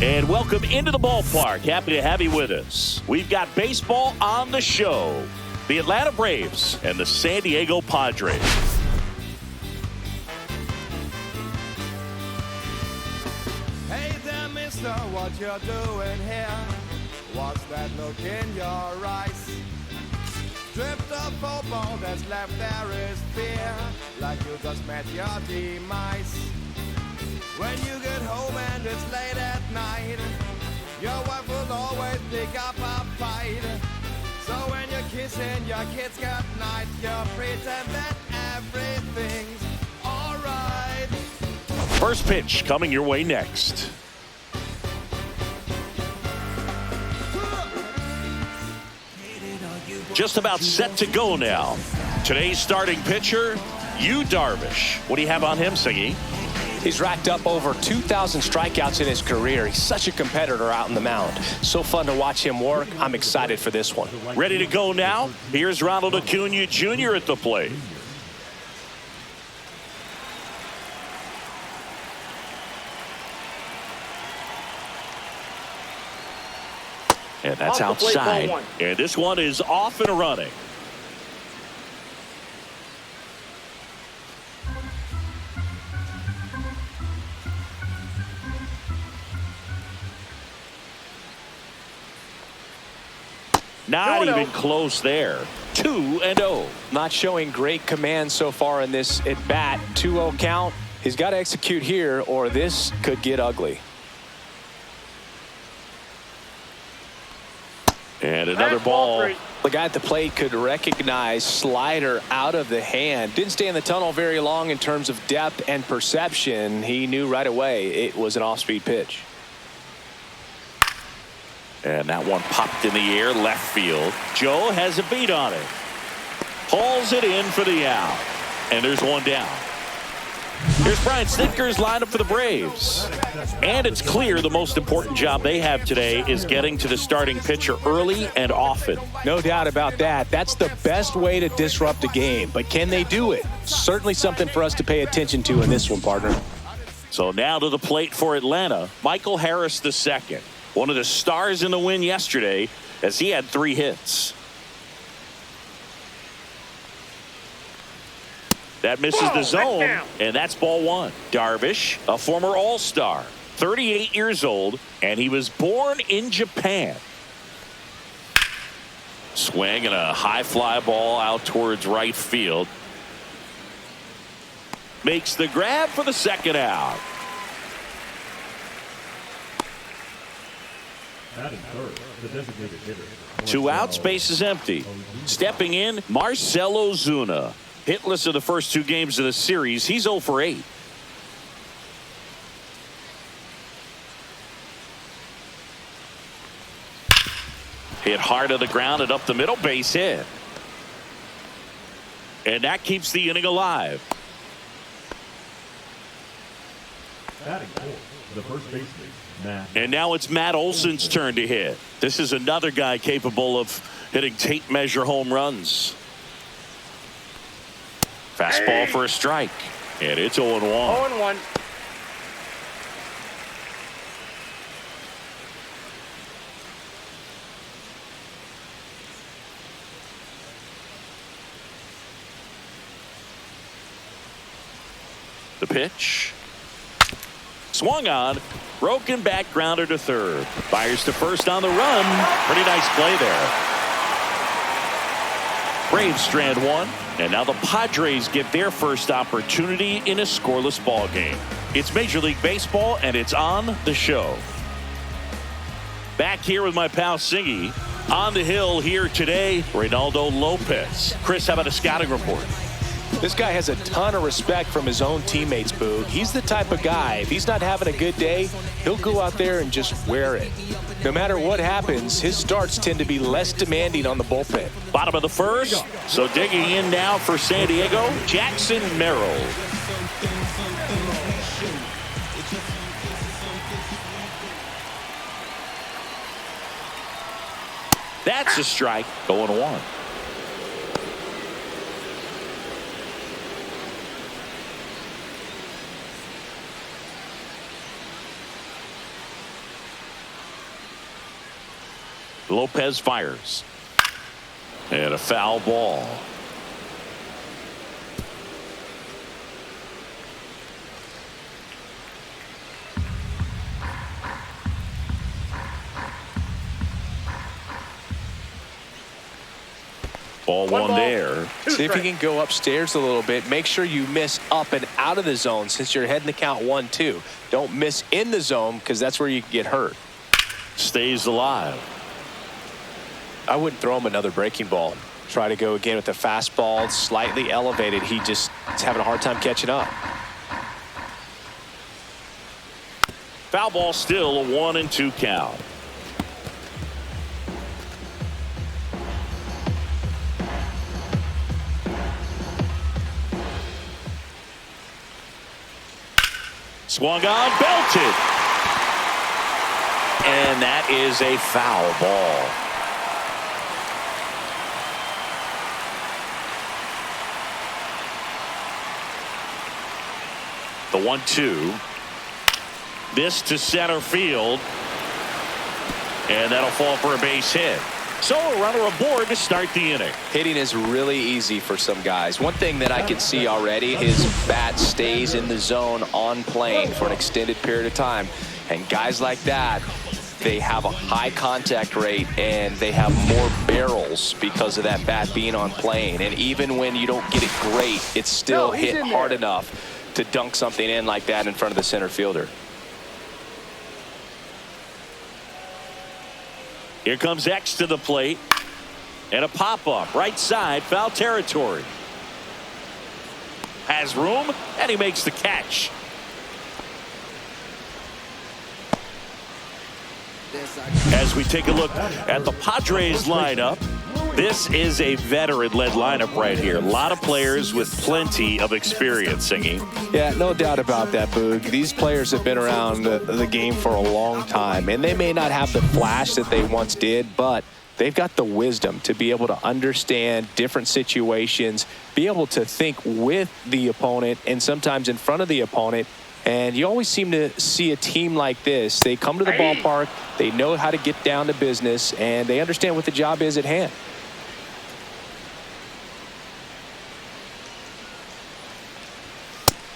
And welcome into the ballpark. Happy to have you with us. We've got baseball on the show. The Atlanta Braves and the San Diego Padres. Hey there, mister, what you're doing here? What's that look in your eyes? Drift of football that's left there is fear, like you just met your demise. When you get home and it's late at night, your wife will always pick up a fight. So when you're kissing your kids goodnight, you pretend that everything's alright. First pitch coming your way next. Just about set to go now. Today's starting pitcher, Yu Darvish. What do you have on him, Siggy? He's racked up over 2,000 strikeouts in his career. He's such a competitor out in the mound. So fun to watch him work. I'm excited for this one. Ready to go now? Here's Reynaldo Lopez Jr. at the plate. And that's outside. And this one is off and running. Not even close there. 2-0. Not showing great command so far in this at bat. 2-0 count. He's got to execute here or this could get ugly. And another ball. The guy at the plate could recognize slider out of the hand. Didn't stay in the tunnel very long in terms of depth and perception. He knew right away it was an off-speed pitch. And that one popped in the air left field. Joe has a beat on it. Hauls it in for the out. And there's one down. Here's Brian Snitker's lineup for the Braves. And it's clear the most important job they have today is getting to the starting pitcher early and often. No doubt about that. That's the best way to disrupt a game. But can they do it? Certainly something for us to pay attention to in this one, partner. So now to the plate for Atlanta, Michael Harris II. One of the stars in the win yesterday as he had 3 hits. That misses the zone, and that's ball 1. Darvish, a former All-Star, 38 years old, and he was born in Japan. Swing and a high fly ball out towards right field. Makes the grab for the second out. The designated hitter. 2 outs, base is empty. Stepping in, Marcell Ozuna. Hitless of the first 2 games of the series. He's 0 for 8. Hit hard to the ground and up the middle, base hit. And that keeps the inning alive. Batting fourth, the first baseman. And now it's Matt Olson's turn to hit. This is another guy capable of hitting tape measure home runs. Fastball for a strike. And it's 0-1. 0-1. The pitch. Swung on. Broken back grounder to third. Fires to first on the run. Pretty nice play there. Braves strand 1. And now the Padres get their first opportunity in a scoreless ball game. It's Major League Baseball, and it's on the show. Back here with my pal Siggy. On the hill here today, Reynaldo Lopez. Chris, how about a scouting report? This guy has a ton of respect from his own teammates, Boog. He's the type of guy, if he's not having a good day, he'll go out there and just wear it. No matter what happens, his starts tend to be less demanding on the bullpen. Bottom of the first. So digging in now for San Diego, Jackson Merrill. That's a strike. 0-1. Lopez fires. And a foul ball. Ball one there. See if you can go upstairs a little bit. Make sure you miss up and out of the zone since you're heading the count 1-2. Don't miss in the zone because that's where you can get hurt. Stays alive. I wouldn't throw him another breaking ball. Try to go again with the fastball slightly elevated. He just is having a hard time catching up. Foul ball, still a 1-2 count. Swung on, belted. And that is a foul ball. The 1-2. This to center field. And that'll fall for a base hit. So a runner aboard to start the inning. Hitting is really easy for some guys. One thing that I can see already, his bat stays in the zone on plane for an extended period of time. And guys like that, they have a high contact rate and they have more barrels because of that bat being on plane. And even when you don't get it great, it's still hit hard enough to dunk something in like that in front of the center fielder. Here comes X to the plate. And a pop-up. Right side, foul territory. Has room, and he makes the catch. As we take a look at the Padres lineup, this is a veteran-led lineup right here. A lot of players with plenty of experience, Singy. Yeah, no doubt about that, Boog. These players have been around the game for a long time, and they may not have the flash that they once did, but they've got the wisdom to be able to understand different situations, be able to think with the opponent and sometimes in front of the opponent. And you always seem to see a team like this. They come to the ballpark, they know how to get down to business, and they understand what the job is at hand.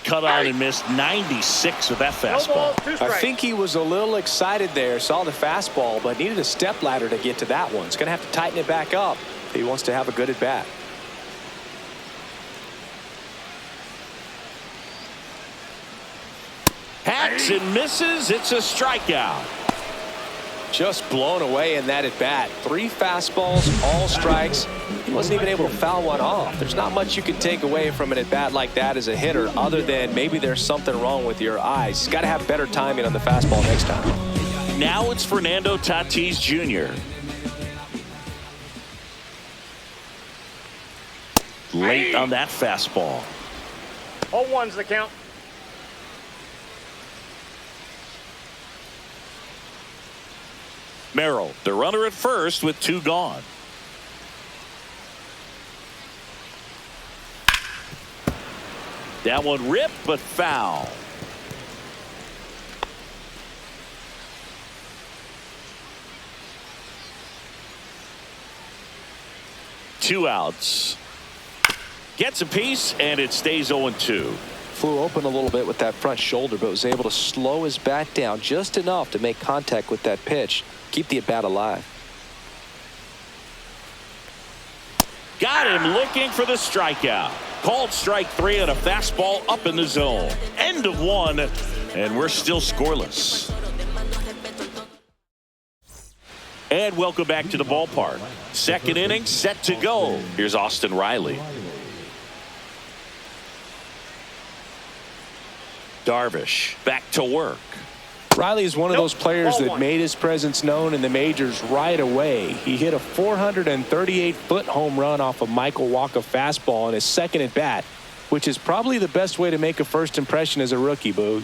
Cut on and missed 96 with that fastball. I think he was a little excited there, saw the fastball, but needed a step ladder to get to that one. He's going to have to tighten it back up if he wants to have a good at bat. Hacks and misses. It's a strikeout. Just blown away in that at bat. 3 fastballs, all strikes. He wasn't even able to foul one off. There's not much you can take away from an at bat like that as a hitter, other than maybe there's something wrong with your eyes. Got to have better timing on the fastball next time. Now it's Fernando Tatis Jr. Late on that fastball. 0-1's the count. Merrill, the runner at first with 2 gone. That one ripped, but foul. Two outs. Gets a piece, and it stays 0-2. Flew open a little bit with that front shoulder, but was able to slow his bat down just enough to make contact with that pitch. Keep the at bat alive. Got him looking for the strikeout. Called strike 3 on a fastball up in the zone. End of 1, and we're still scoreless. And welcome back to the ballpark. Second inning set to go. Here's Austin Riley. Darvish back to work. Riley is one of those players that made his presence known in the majors right away. He hit a 438-foot home run off a Michael Wacha fastball in his second at bat, which is probably the best way to make a first impression as a rookie, Boog.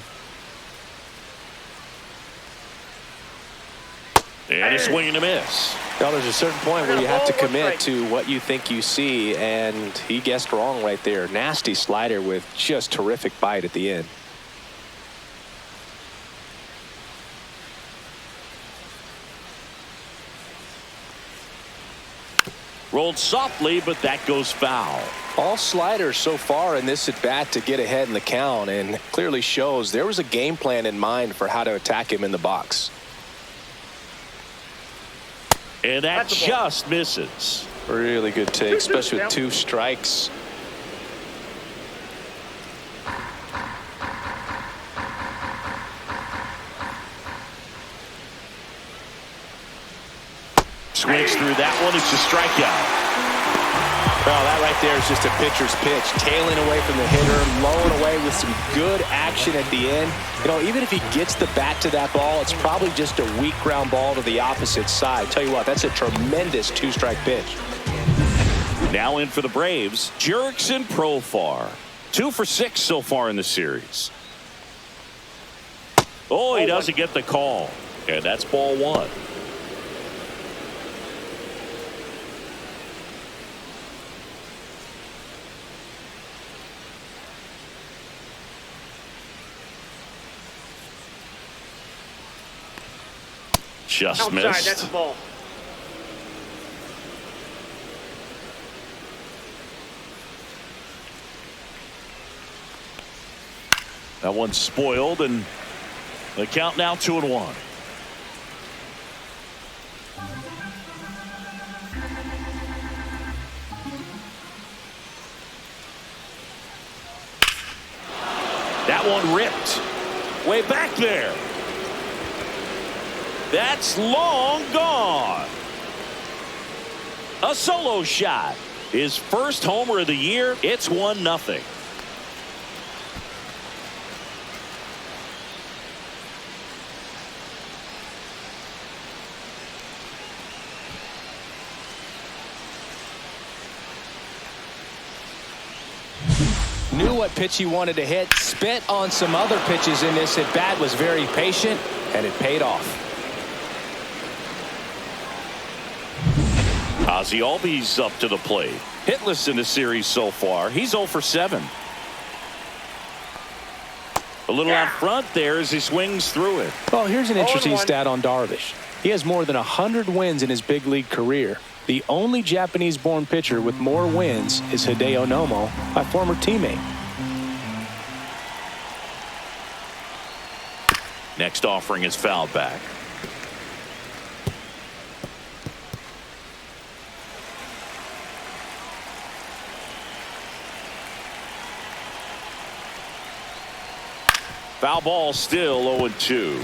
And a swing and a miss. Well, there's a certain point where you have to commit to what you think you see, and he guessed wrong right there. Nasty slider with just terrific bite at the end. Rolled softly, but that goes foul. All sliders so far in this at bat to get ahead in the count, and clearly shows there was a game plan in mind for how to attack him in the box. And that just misses. Really good take, especially with 2 strikes. Swings through that one. It's a strikeout. Well, that right there is just a pitcher's pitch. Tailing away from the hitter, lowing away with some good action at the end. You know, even if he gets the bat to that ball, it's probably just a weak ground ball to the opposite side. Tell you what, that's a tremendous 2-strike pitch. Now in for the Braves, Jurickson Profar. 2 for 6 so far in the series. Oh, he doesn't get the call. And that's ball 1. Just outside, missed. that's a ball. That one's spoiled, and the count now 2-1. That one ripped. Way back there. That's long gone. A solo shot. His first homer of the year. It's 1-0. Knew what pitch he wanted to hit. Spit on some other pitches in this at bat. Was very patient, and it paid off. Ozzie Albies up to the plate. Hitless in the series so far. He's 0 for 7. A little out front there as he swings through it. Well, here's an interesting stat on Darvish. He has more than 100 wins in his big league career. The only Japanese-born pitcher with more wins is Hideo Nomo, my former teammate. Next offering is fouled back. Foul ball, still 0-2.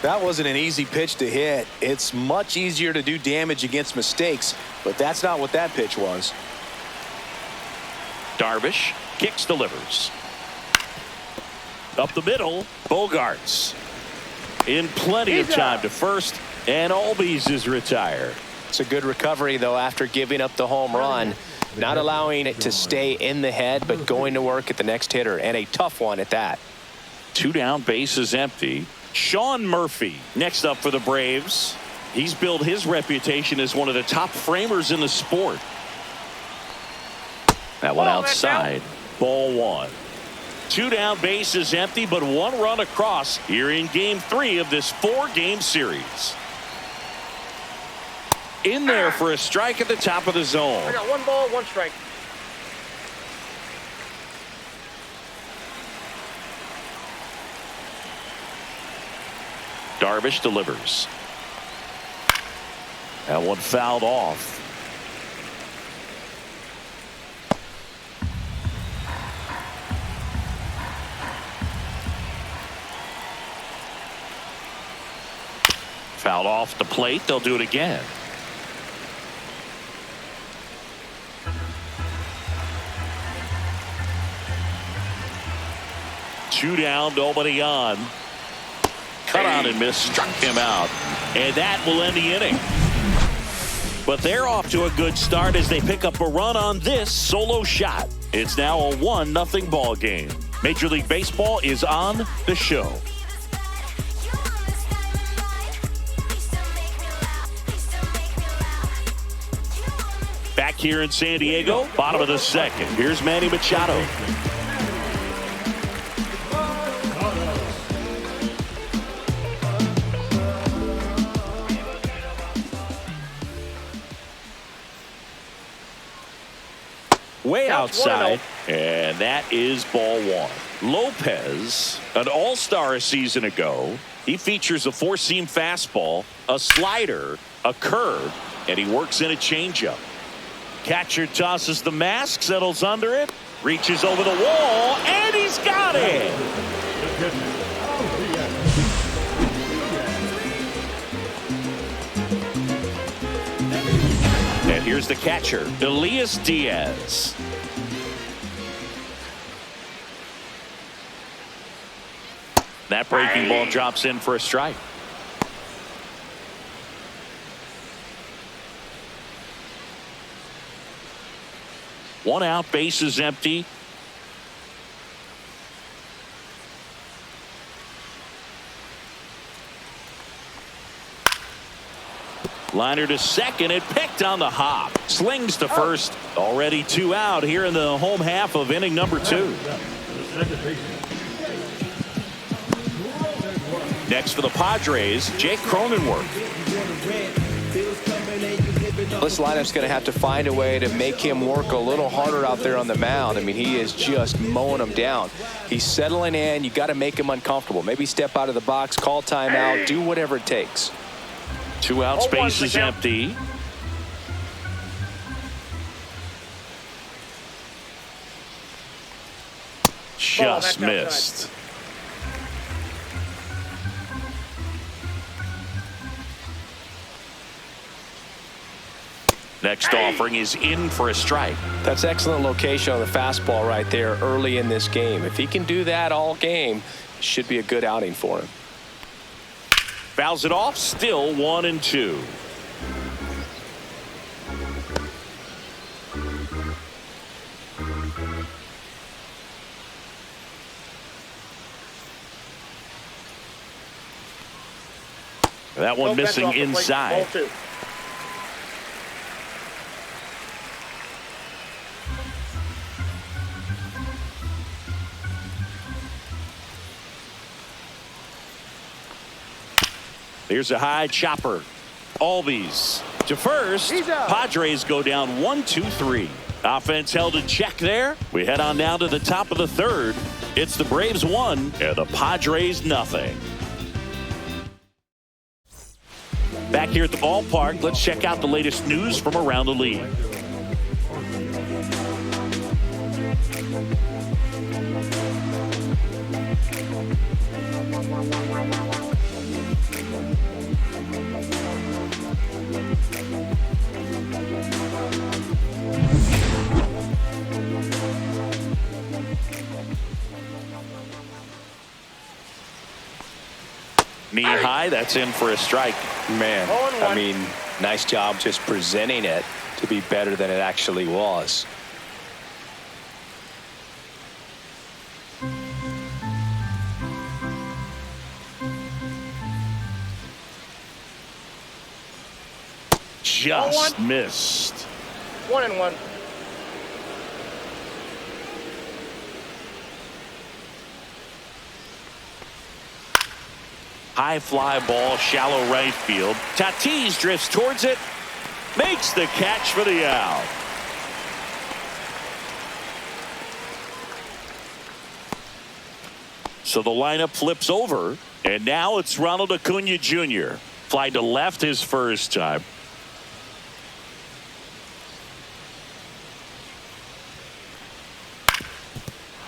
That wasn't an easy pitch to hit. It's much easier to do damage against mistakes, but that's not what that pitch was. Darvish kicks, delivers. Up the middle, Bogarts. In plenty of time to first, and Albies is retired. It's a good recovery, though, after giving up the home run. Not allowing it to stay in the head, but going to work at the next hitter, and a tough one at that. 2 down, bases empty. Sean Murphy next up for the Braves. He's built his reputation as one of the top framers in the sport. That one outside. Ball 1. 2 down, bases empty, but 1 run across here in game 3 of this 4-game series. In there for a strike at the top of the zone. I got 1 ball, 1 strike. Darvish delivers. That one fouled off. Fouled off the plate. They'll do it again. Two down, nobody on. Cut on and miss, struck him out, and that will end the inning. But they're off to a good start as they pick up a run on this solo shot. It's now a 1-0 ball game. Major League Baseball is on the show. Back here in San Diego, bottom of the second. Here's Manny Machado. Way outside, and that is ball one. Lopez, an all-star a season ago. He features a four-seam fastball, a slider, a curve, and he works in a changeup. Catcher tosses the mask, settles under it, reaches over the wall, and he's got it. And here's the catcher, Elias Diaz. That breaking ball drops in for a strike. One out, base is empty. Liner to second, it picked on the hop. Slings to first. Already two out here in the home half of inning number 2. Next for the Padres, Jake Cronenworth. This lineup's going to have to find a way to make him work a little harder out there on the mound. I mean, he is just mowing them down. He's settling in. You got to make him uncomfortable. Maybe step out of the box, call timeout, do whatever it takes. 2 out, space is empty. Just missed. Next offering is in for a strike. That's excellent location on the fastball right there early in this game. If he can do that all game, it should be a good outing for him. Fouls it off, still 1-2. That one missing inside. Here's a high chopper. Albies to first. Padres go down 1-2-3. Offense held in check there. We head on down to the top of the third. It's the Braves 1 and the Padres nothing. Back here at the ballpark, let's check out the latest news from around the league. Knee high, that's in for a strike. Man, I mean, nice job just presenting it to be better than it actually was. Just missed. 1-1. High fly ball, shallow right field. Tatis drifts towards it, makes the catch for the out. So the lineup flips over, and now it's Ronald Acuna Jr. Fly to left his first time.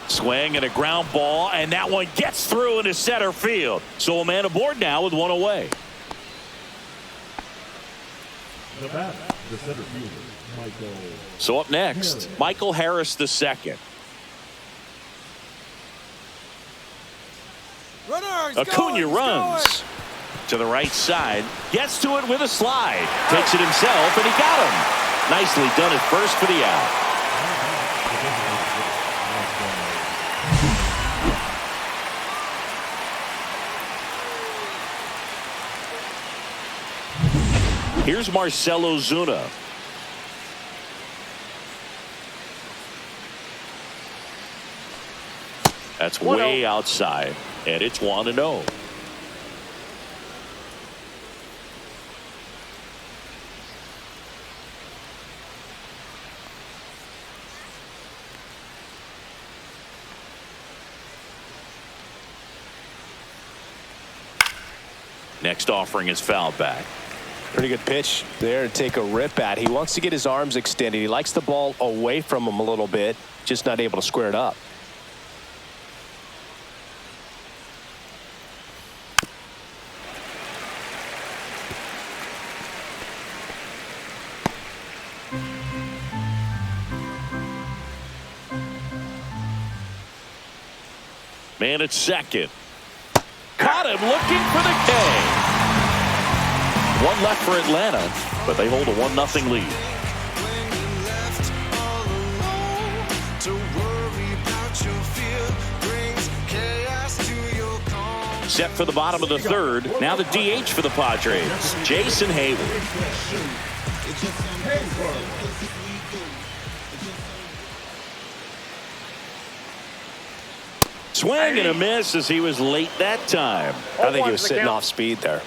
Swing and a ground ball, and that one gets through into center field. So a man aboard now with one away. The bat, the center fielder, Michael. So up next, Michael Harris II. Acuna runs to the right side, gets to it with a slide, takes it himself, and he got him. Nicely done at first for the out. Here's Marcell Ozuna. That's way outside, and it's 1-0. Next offering is fouled back. Pretty good pitch there to take a rip at. He wants to get his arms extended. He likes the ball away from him a little bit, just not able to square it up. Man at second. Caught him looking for the K. One left for Atlanta, but they hold a 1-0 lead. Set for the bottom of the third. Now the DH for the Padres, Jason Hayward. Swing and a miss as he was late that time. I think he was sitting off speed there.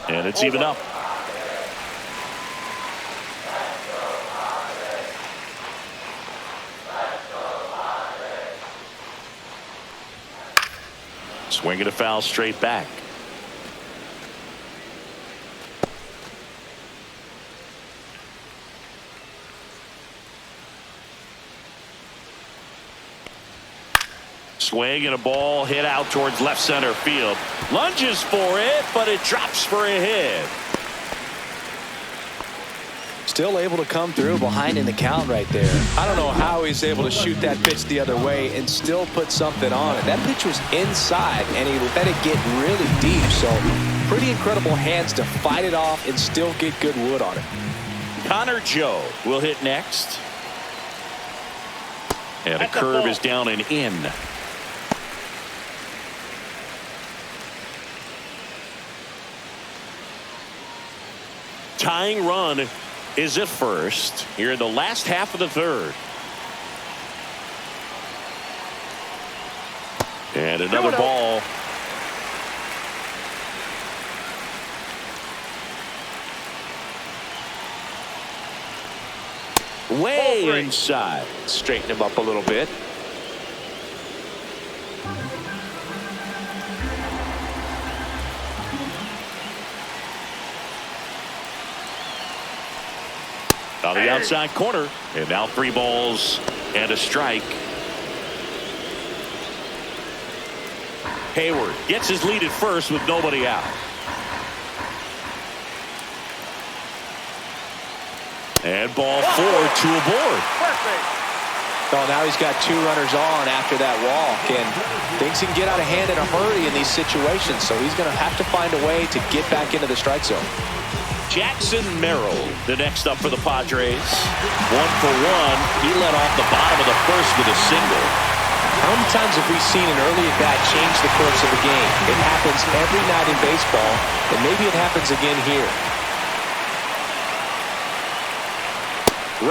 And it's even up. Swinging a foul straight back. Swing and a ball hit out towards left center field. Lunges for it, but it drops for a hit. Still able to come through behind in the count right there. I don't know how he's able to shoot that pitch the other way and still put something on it. That pitch was inside, and he let it get really deep. So pretty incredible hands to fight it off and still get good wood on it. Connor Joe will hit next. And a curve is down and in. Tying run is at first here in the last half of the third. And another ball. Way inside. Straighten him up a little bit. On the outside corner, and now 3 balls and a strike. Hayward gets his lead at first with nobody out. And ball 4, 2 aboard. Oh, now he's got 2 runners on after that walk, and things can get out of hand in a hurry in these situations, so he's going to have to find a way to get back into the strike zone. Jackson Merrill, the next up for the Padres. 1 for 1. He led off the bottom of the first with a single. How many times have we seen an early at bat change the course of the game? It happens every night in baseball, and maybe it happens again here.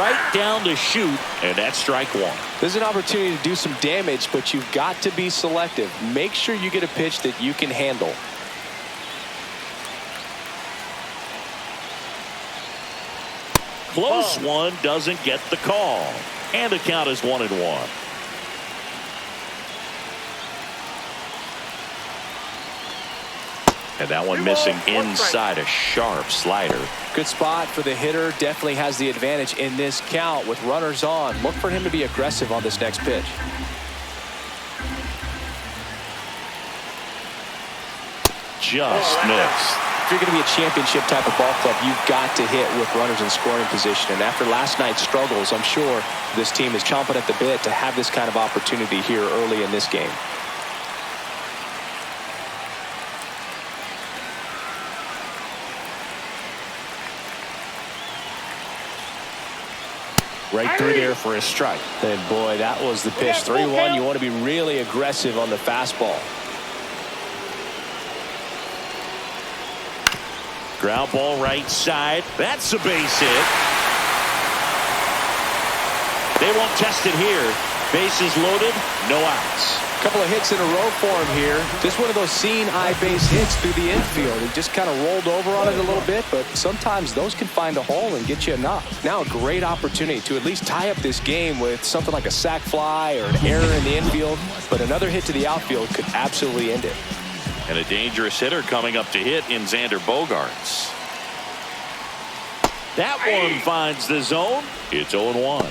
Right down to shoot, and that's strike 1. There's an opportunity to do some damage, but you've got to be selective. Make sure you get a pitch that you can handle. Close one doesn't get the call. And the count is 1-1. And that one missing inside, a sharp slider. Good spot for the hitter. Definitely has the advantage in this count with runners on. Look for him to be aggressive on this next pitch. Just missed. If you're going to be a championship type of ball club, you've got to hit with runners in scoring position. And after last night's struggles, I'm sure this team is chomping at the bit to have this kind of opportunity here early in this game. Right through there for a strike. And boy, that was the pitch. 3-1. You want to be really aggressive on the fastball. Ground ball right side. That's a base hit. They won't test it here. Bases loaded, no outs. A couple of hits in a row for him here. Just one of those seeing eye base hits through the infield. He just kind of rolled over on it a little bit, but sometimes those can find a hole and get you a knock. Now a great opportunity to at least tie up this game with something like a sac fly or an error in the infield, but another hit to the outfield could absolutely end it. And a dangerous hitter coming up to hit in Xander Bogaerts. That one finds the zone. It's 0-1.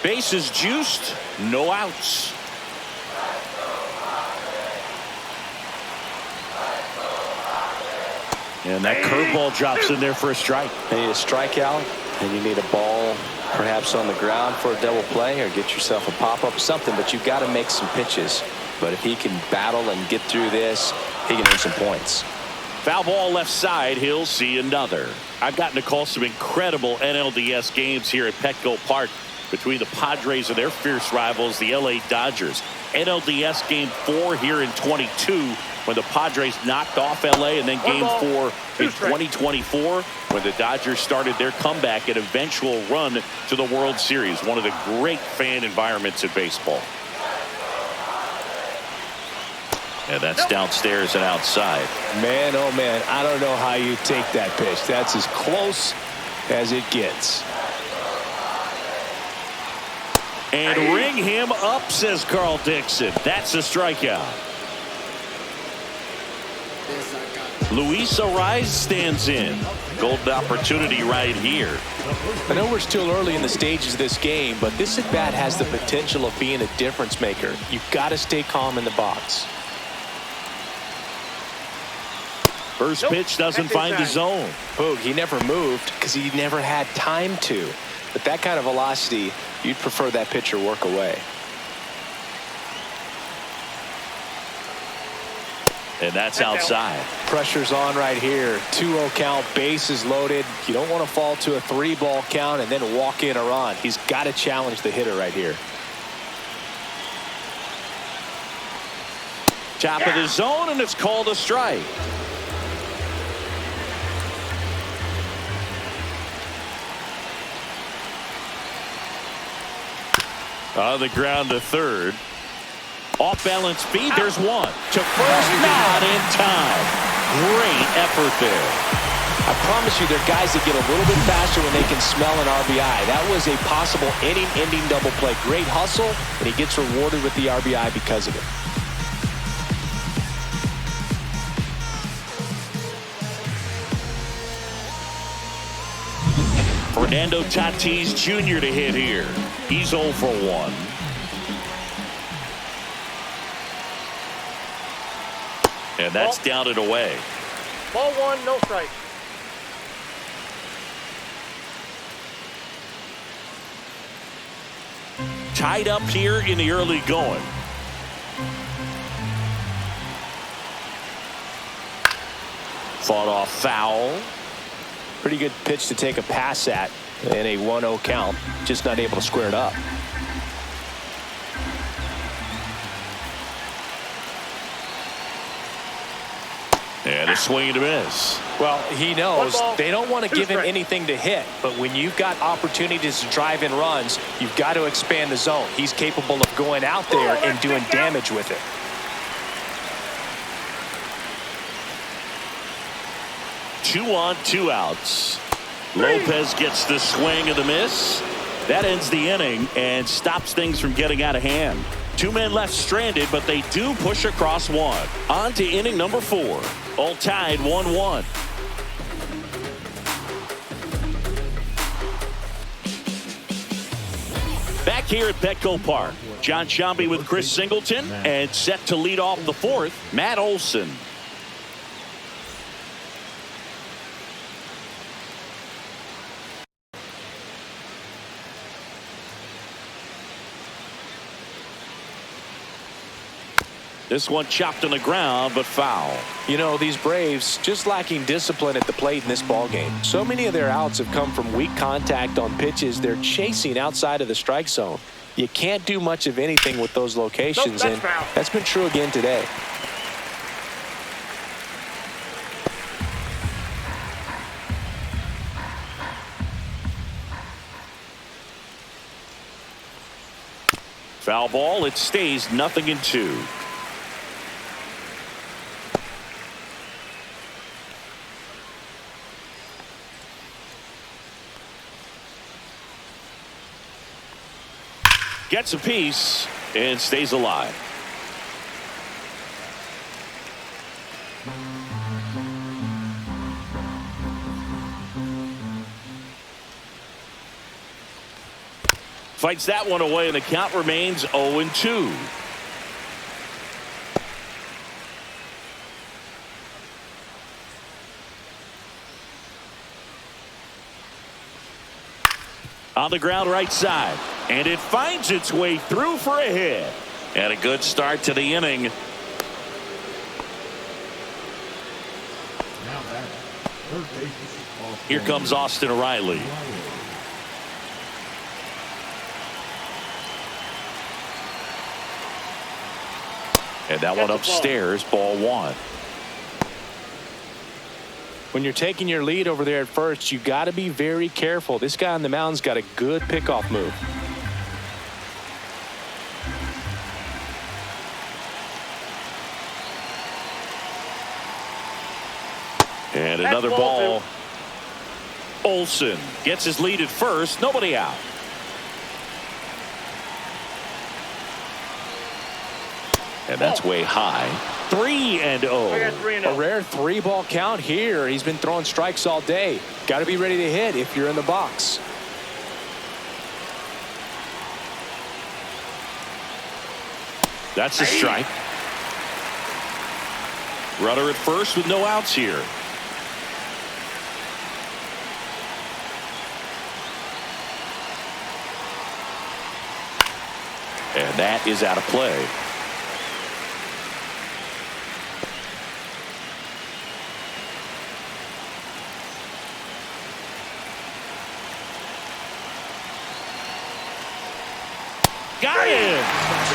Bases juiced, no outs. And that curveball drops in there for a strike. You need a strikeout, and you need a ball perhaps on the ground for a double play, or get yourself a pop-up, something, but you've got to make some pitches. But if he can battle and get through this, he can earn some points. Foul ball left side, he'll see another. I've gotten to call some incredible NLDS games here at Petco Park between the Padres and their fierce rivals, the LA Dodgers. NLDS Game 4 here in 22 when the Padres knocked off LA, and then Game 4 in 2024 when the Dodgers started their comeback and eventual run to the World Series. One of the great fan environments in baseball. And that's downstairs and outside. Man, oh man, I don't know how you take that pitch. That's as close as it gets. And ring him up, says Carl Dixon. That's a strikeout. Luis Ariz stands in. Golden opportunity right here. I know we're still early in the stages of this game, but this at bat has the potential of being a difference maker. You've got to stay calm in the box. First pitch doesn't find the zone. Boog, he never moved because he never had time to. But that kind of velocity, you'd prefer that pitcher work away. And that's outside. Pressure's on right here. 2-0 count, bases loaded. You don't want to fall to a 3-ball count and then walk in a run. He's got to challenge the hitter right here. Top of the zone, and it's called a strike. On the ground to third. Off balance feed. There's one. To first, not in time. Great effort there. I promise you, there are guys that get a little bit faster when they can smell an RBI. That was a possible inning-ending double play. Great hustle, and he gets rewarded with the RBI because of it. Fernando Tatis Jr. to hit here. He's 0 for 1. And that's down and away. Ball one, no strike. Tied up here in the early going. Fought off foul. Pretty good pitch to take a pass at in a 1-0 count. Just not able to square it up. And a swing and a miss. Well, he knows they don't want to give him anything to hit, but when you've got opportunities to drive in runs, you've got to expand the zone. He's capable of going out there and doing damage with it. Two on, 2 outs. Lopez gets the swing and the miss. That ends the inning and stops things from getting out of hand. 2 men left stranded, but they do push across one. On to inning number 4. All tied 1-1. Back here at Petco Park, John Sciambi with Chris Singleton, and set to lead off the 4th, Matt Olson. This one chopped on the ground, but foul. You know, these Braves just lacking discipline at the plate in this ballgame. So many of their outs have come from weak contact on pitches they're chasing outside of the strike zone. You can't do much of anything with those locations, and that's been true again today. Foul ball. It stays 0-2. Gets a piece and stays alive. Fights that one away, and the count remains 0-2. On the ground right side, and it finds its way through for a hit. And a good start to the inning. Now that third base is Here comes Austin Riley. And that one upstairs, ball 1. When you're taking your lead over there at first, you got to be very careful. This guy on the mound's got a good pickoff move. And another ball. Olsen gets his lead at first. Nobody out. And that's way high. 3-0. A rare 3-ball count here. He's been throwing strikes all day. Got to be ready to hit if you're in the box. That's a strike. Runner at first with no outs here. And that is out of play. Got him.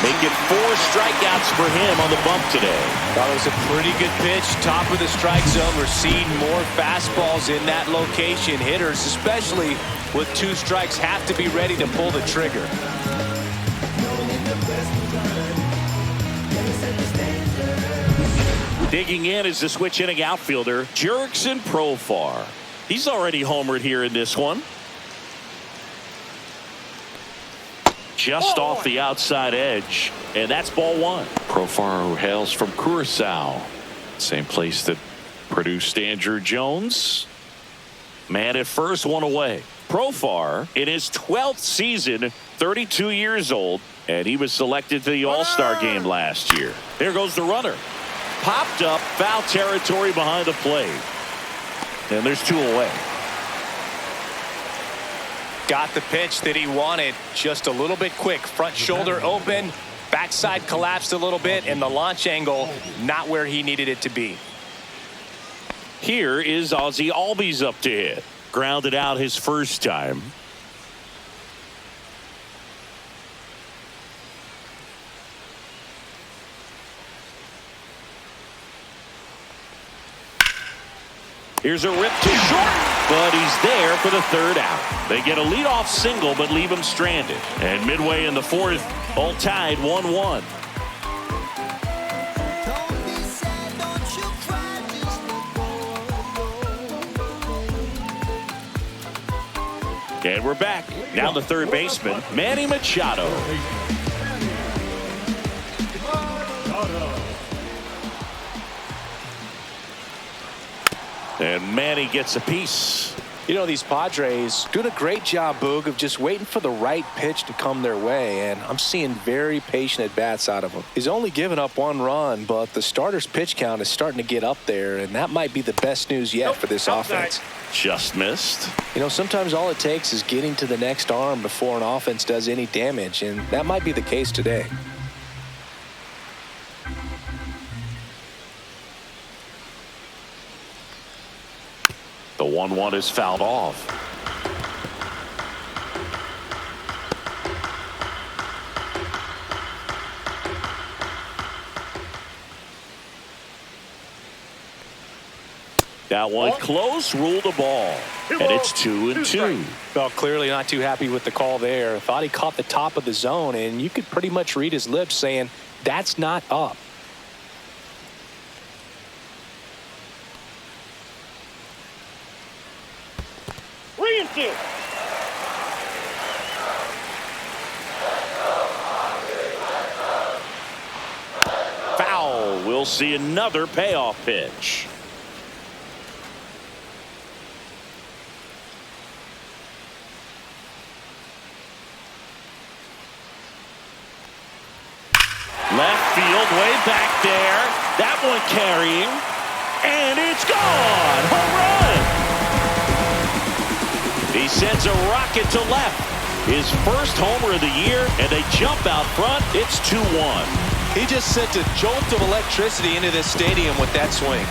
Making 4 strikeouts for him on the bump today. Thought it was a pretty good pitch. Top of the strike zone. We're seeing more fastballs in that location. Hitters, especially with 2 strikes, have to be ready to pull the trigger. Digging in is the switch inning outfielder, Jurickson Profar. He's already homered here in this one. Just off the outside edge, and that's ball 1. Profar, who hails from Curacao, same place that produced Andrew Jones. Man at first, 1 away. Profar in his 12th season, 32 years old, and he was selected to the All-Star game last year. There goes the runner. Popped up, foul territory behind the plate. And there's 2 away. Got the pitch that he wanted, just a little bit quick. Front shoulder open, backside collapsed a little bit, and the launch angle not where he needed it to be. Here is Ozzie Albies up to hit. Grounded out his first time. Here's a rip to short, but he's there for the 3rd out. They get a leadoff single, but leave him stranded. And midway in the 4th, all tied 1-1. And we're back. Now the 3rd baseman, Manny Machado. And Manny gets a piece. You know, these Padres doing a great job, Boog, of just waiting for the right pitch to come their way, and I'm seeing very patient at-bats out of him. He's only given up 1 run, but the starter's pitch count is starting to get up there, and that might be the best news yet for this offense. Just missed. You know, sometimes all it takes is getting to the next arm before an offense does any damage, and that might be the case today. The 1-1 is fouled off. That one close, ruled the ball. And it's 2-2. Well, clearly not too happy with the call there. Thought he caught the top of the zone, and you could pretty much read his lips saying, that's not up. Foul. We'll see another payoff pitch. Left field, way back there. That one carrying. And it's gone. Home run. He sends a rocket to left. His first homer of the year, and they jump out front. It's 2-1. He just sent a jolt of electricity into this stadium with that swing.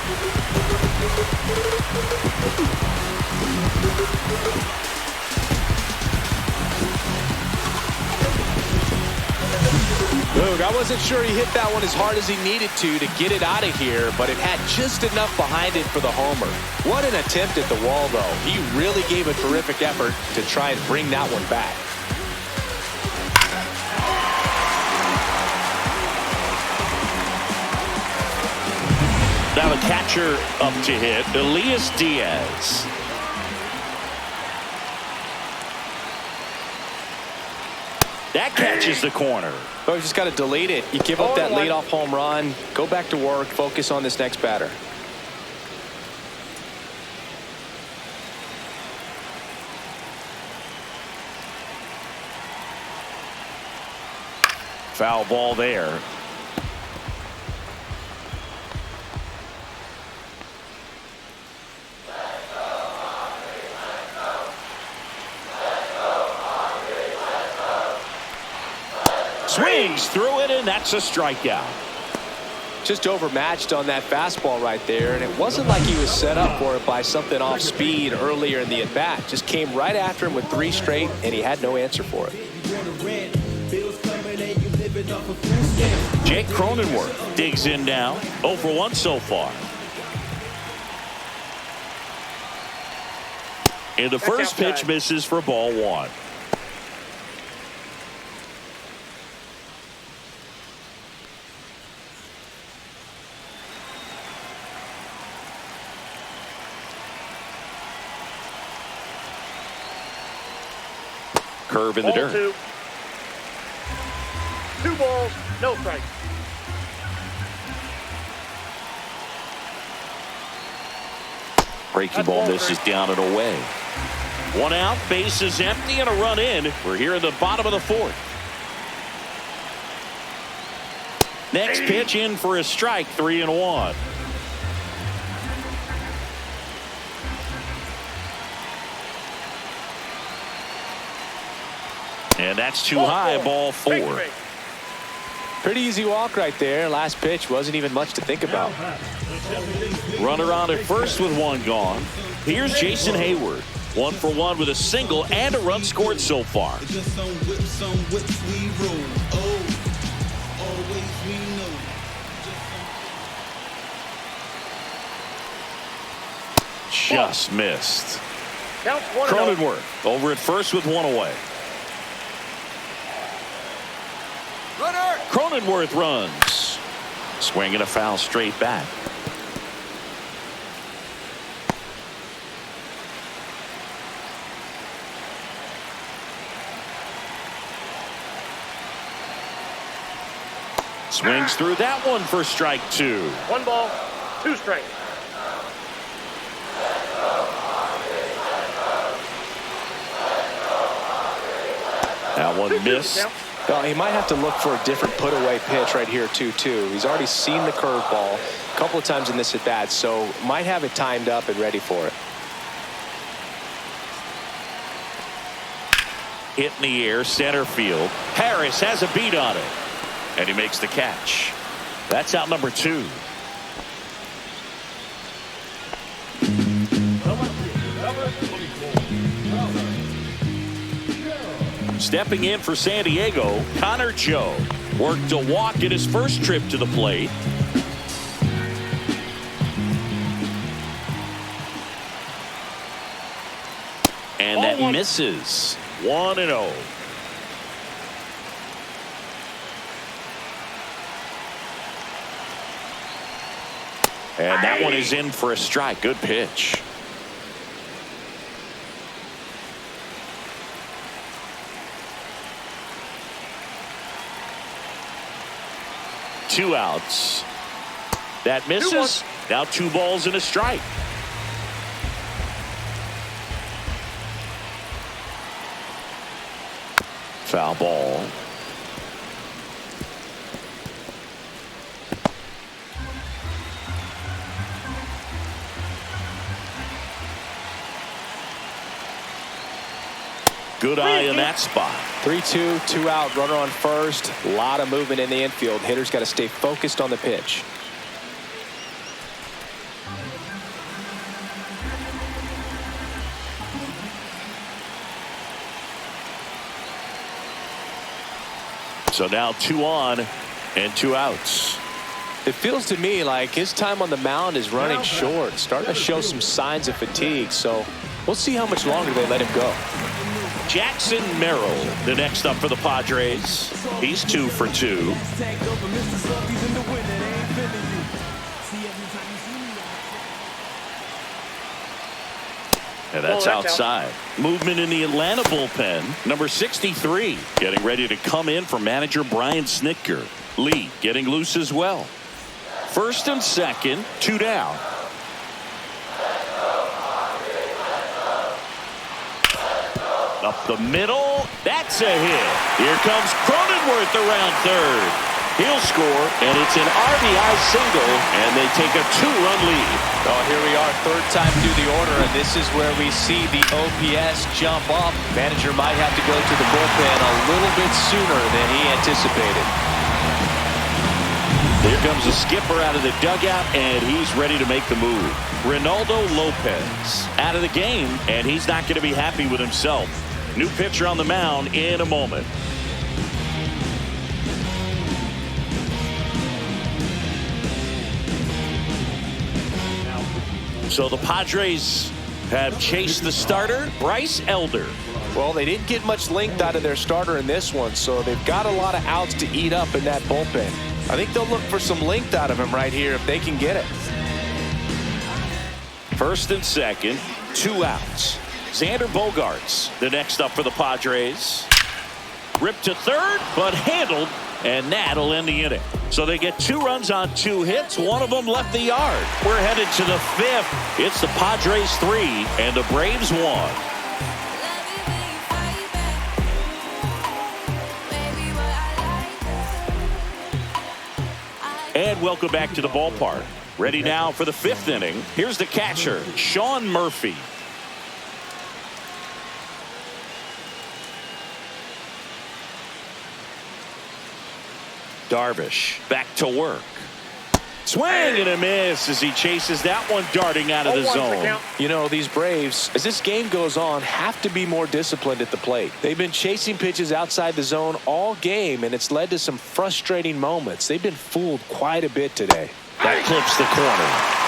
Look, I wasn't sure he hit that one as hard as he needed to get it out of here, but it had just enough behind it for the homer. What an attempt at the wall, though. He really gave a terrific effort to try and bring that one back. Now the catcher up to hit, Elias Diaz. That catches the corner. Oh, you just got to delete it. You give up that leadoff home run, go back to work, focus on this next batter. Foul ball there. Swings through it, and that's a strikeout. Just overmatched on that fastball right there, and it wasn't like he was set up for it by something off speed earlier in the at-bat. Just came right after him with 3 straight, and he had no answer for it. Jake Cronenworth digs in now. 0 for 1 so far. And the first pitch misses for ball 1. Curve in the dirt. 2 balls, no strikes. Breaking ball misses down and away. 1 out, base is empty, and a run in. We're here in the bottom of the 4th. Next pitch in for a strike, 3-1. And that's too high, ball 4. Pretty easy walk right there. Last pitch wasn't even much to think about. Runner on at first with 1 gone. Here's Jason Hayward. 1 for 1 with a single and a run scored so far. Just missed. Cronenworth over at first with 1 away. Cronenworth runs. Swinging a foul straight back. Swings through that one for strike 2. 1 ball, 2 strikes. That one missed. Well, he might have to look for a different put-away pitch right here, 2-2. He's already seen the curveball a couple of times in this at-bat, so might have it timed up and ready for it. Hit in the air, center field. Harris has a beat on it, and he makes the catch. That's out number 2. Stepping in for San Diego, Connor Joe worked a walk in his first trip to the plate. And that misses. 1-0. And that one is in for a strike. Good pitch. Two outs. That misses. Now 2 balls and a strike. Foul ball. Good eye in that spot. 3-2, 2 out, runner on first. A lot of movement in the infield. Hitter's got to stay focused on the pitch. So now 2 on and 2 outs. It feels to me like his time on the mound is running short, starting to show some signs of fatigue. So we'll see how much longer they let him go. Jackson Merrill, the next up for the Padres. He's 2 for 2. And that's outside. Movement in the Atlanta bullpen. Number 63 getting ready to come in for manager Brian Snitker. Lee getting loose as well. First and second, 2 down. Up the middle. That's a hit. Here comes Cronenworth around third. He'll score, and it's an RBI single, and they take a 2-run lead. Oh, here we are, third time through the order, and this is where we see the OPS jump up. Manager might have to go to the bullpen a little bit sooner than he anticipated. Here comes the skipper out of the dugout, and he's ready to make the move. Reynaldo Lopez out of the game, and he's not going to be happy with himself. New pitcher on the mound in a moment. So the Padres have chased the starter, Bryce Elder. Well, they didn't get much length out of their starter in this one, so they've got a lot of outs to eat up in that bullpen. I think they'll look for some length out of him right here if they can get it. First and second, 2 outs. Xander Bogaerts, the next up for the Padres. Ripped to third, but handled, and that'll end the inning. So they get 2 runs on 2 hits. One of them left the yard. We're headed to the 5th. It's the Padres 3 and the Braves 1. And welcome back to the ballpark. Ready now for the 5th inning. Here's the catcher, Sean Murphy. Darvish back to work. Swing and a miss as he chases that one darting out of the zone. You know, these Braves, as this game goes on, have to be more disciplined at the plate. They've been chasing pitches outside the zone all game, and it's led to some frustrating moments. They've been fooled quite a bit today. That clips the corner.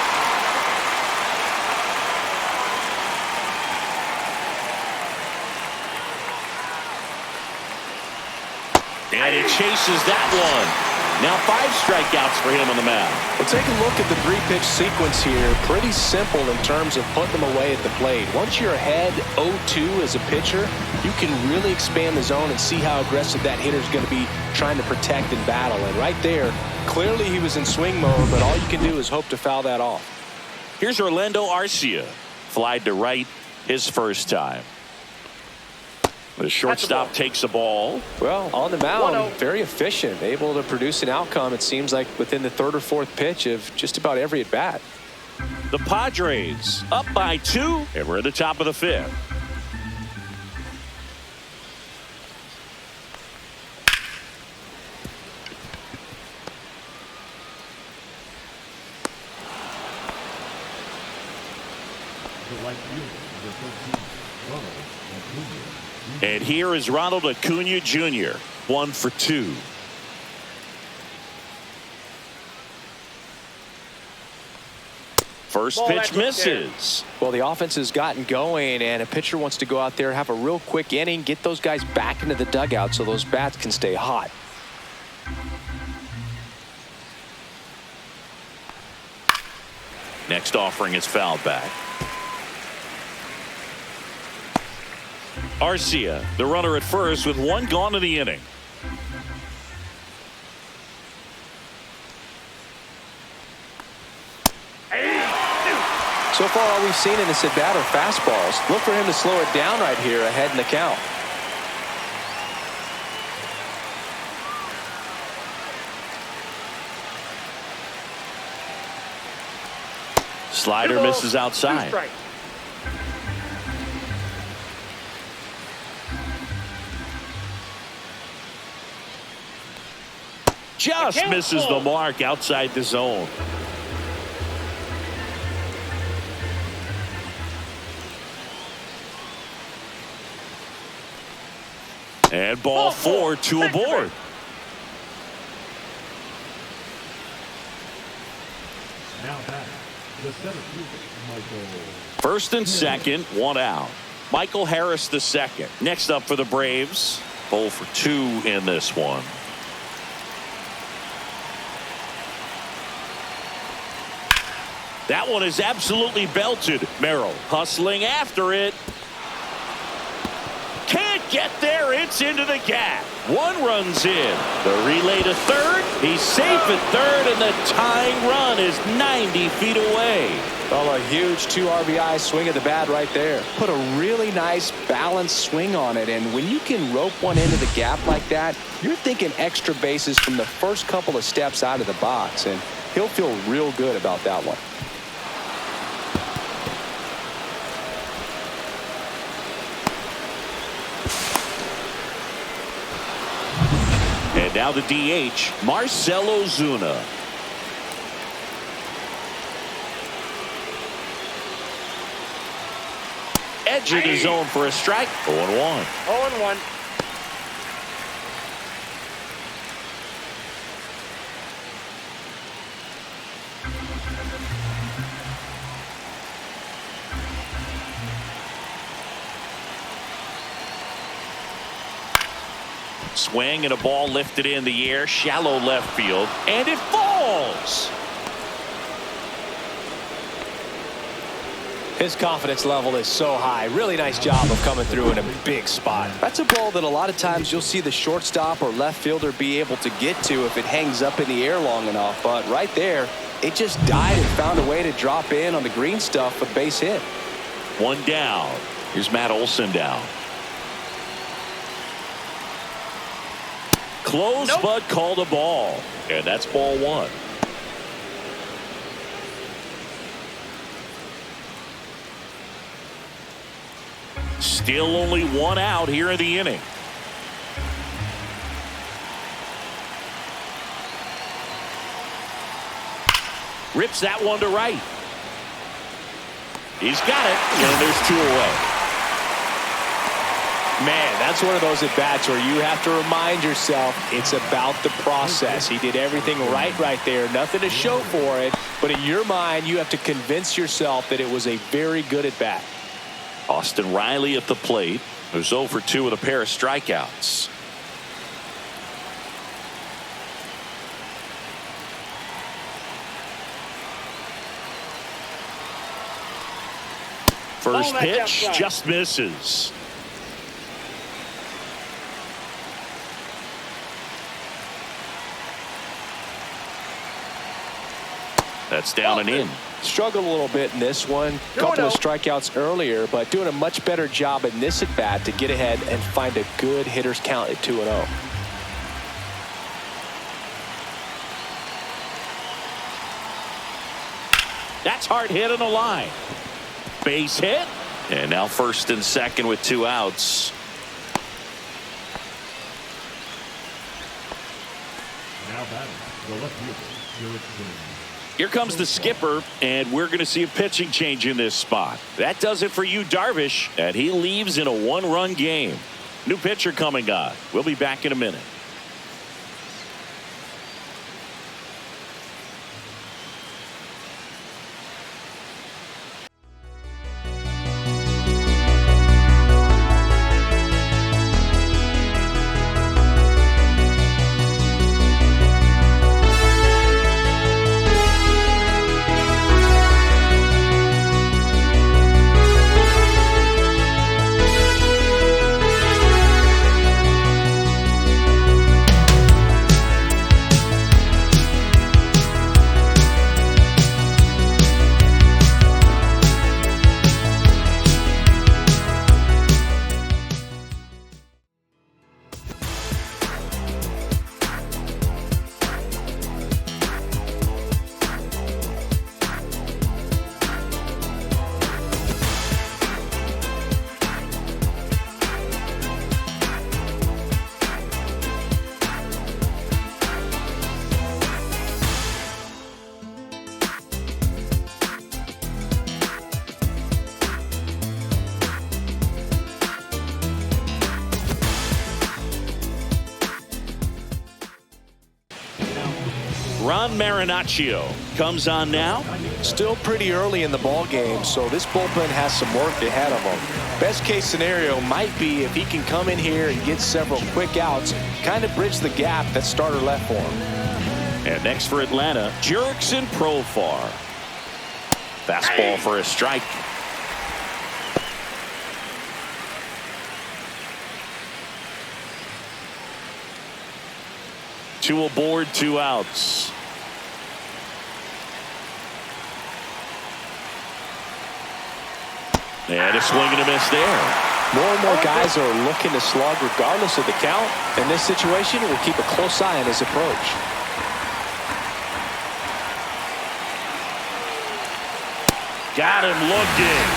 And he chases that one. Now 5 strikeouts for him on the mound. Well, take a look at the 3-pitch sequence here. Pretty simple in terms of putting them away at the plate. Once you're ahead 0-2 as a pitcher, you can really expand the zone and see how aggressive that hitter is going to be trying to protect and battle. And right there, clearly he was in swing mode, but all you can do is hope to foul that off. Here's Orlando Arcia. Flied to right his first time. The shortstop takes a ball. Well, on the mound, very efficient, able to produce an outcome, it seems like, within the 3rd or 4th pitch of just about every at-bat. The Padres up by 2, and we're at the top of the 5th. And here is Ronald Acuna Jr. 1 for 2. First Ball that pitch took care. misses. Well, the offense has gotten going, and a pitcher wants to go out there, have a real quick inning, get those guys back into the dugout so those bats can stay hot. Next offering is fouled back. Arcia, the runner at first with one gone in the inning. So far, all we've seen in this at-bat are fastballs. Look for him to slow it down right here ahead in the count. Slider misses outside. 2 strikes. Just misses the mark outside the zone. And ball 4, 2 aboard. Now back, the center fielder, Michael. First and second, 1 out. Michael Harris the second. Next up for the Braves, 0 for 2 in this one. That one is absolutely belted. Merrill hustling after it. Can't get there. It's into the gap. 1 runs in. The relay to third. He's safe at third, and the tying run is 90 feet away. Well, a huge 2 RBI swing of the bat right there. Put a really nice balanced swing on it, and when you can rope one into the gap like that, you're thinking extra bases from the first couple of steps out of the box, and he'll feel real good about that one. And now the DH, Marcell Ozuna. Edging his zone for a strike. 0-1. 0-1. Swing and a ball lifted in the air, shallow left field, and it falls. His confidence level is so high. Really nice job of coming through in a big spot. That's a ball that a lot of times you'll see the shortstop or left fielder be able to get to if it hangs up in the air long enough. But right there, it just died and found a way to drop in on the green stuff for the base hit. 1 down. Here's Matt Olson down. Close, but called a ball. And that's ball 1. Still only 1 out here in the inning. Rips that one to right. He's got it, and there's 2 away. Man, that's one of those at-bats where you have to remind yourself it's about the process. He did everything right there. Nothing to show for it. But in your mind, you have to convince yourself that it was a very good at-bat. Austin Riley at the plate, who's 0 for 2 with a pair of strikeouts. First pitch just misses. That's down and in. Struggled a little bit in this one. Couple of strikeouts earlier, but doing a much better job in this at bat to get ahead and find a good hitter's count at 2-0. That's hard hit on the line. Base hit. And now first and second with 2 outs. Now batting, the left fielder, Here comes the skipper, and we're going to see a pitching change in this spot. That does it for Yu Darvish, and he leaves in a 1-run game. New pitcher coming on. We'll be back in a minute. Ron Marinaccio comes on now. Still pretty early in the ball game, so this bullpen has some work ahead of them. Best case scenario might be if he can come in here and get several quick outs, kind of bridge the gap that starter left for him. And next for Atlanta, Jurickson Profar. Fastball for a strike. Two aboard, 2 outs. And a swing and a miss there. More and more guys are looking to slug regardless of the count. In this situation, we'll keep a close eye on his approach. Got him looking.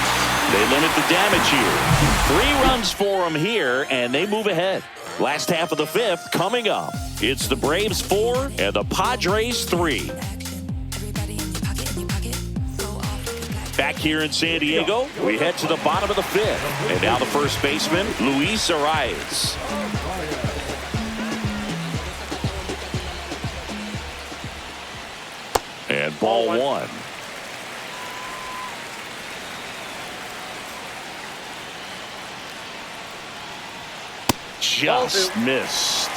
They limit the damage here. 3 runs for him here, and they move ahead. Last half of the 5th coming up. It's the Braves 4 and the Padres 3. Back here in San Diego, we head to the bottom of the 5th. And now the first baseman, Luis Arias. And ball 1. Just missed.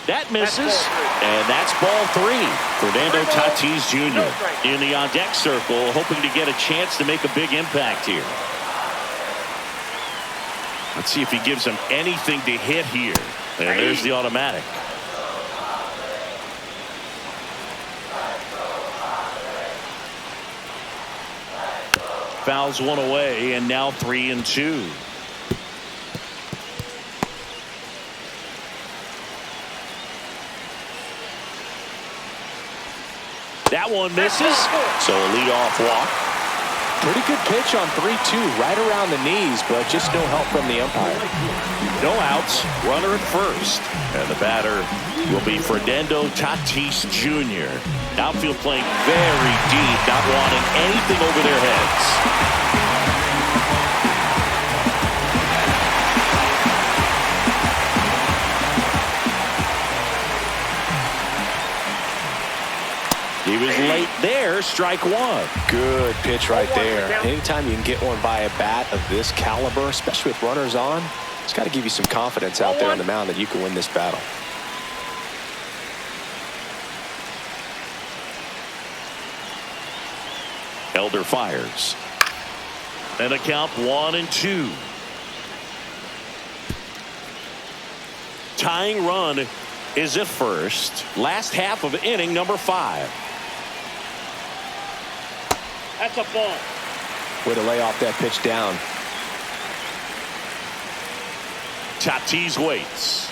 That misses, and that's ball 3. Fernando Tatis Jr. in the on-deck circle, hoping to get a chance to make a big impact here. Let's see if he gives him anything to hit here. And there's the automatic. Fouls one away, and now 3-2. That one misses, so a leadoff walk. Pretty good pitch on 3-2, right around the knees, but just no help from the umpire. No outs, runner at first, and the batter will be Fernando Tatis Jr. Outfield playing very deep, not wanting anything over their heads. He was late there, strike 1. Good pitch right there. Anytime you can get one by a bat of this caliber, especially with runners on, it's got to give you some confidence out there on the mound that you can win this battle. Elder fires. And a count 1-2. Tying run is at first. Last half of inning number 5. That's a ball. Way to lay off that pitch down. Tatis waits.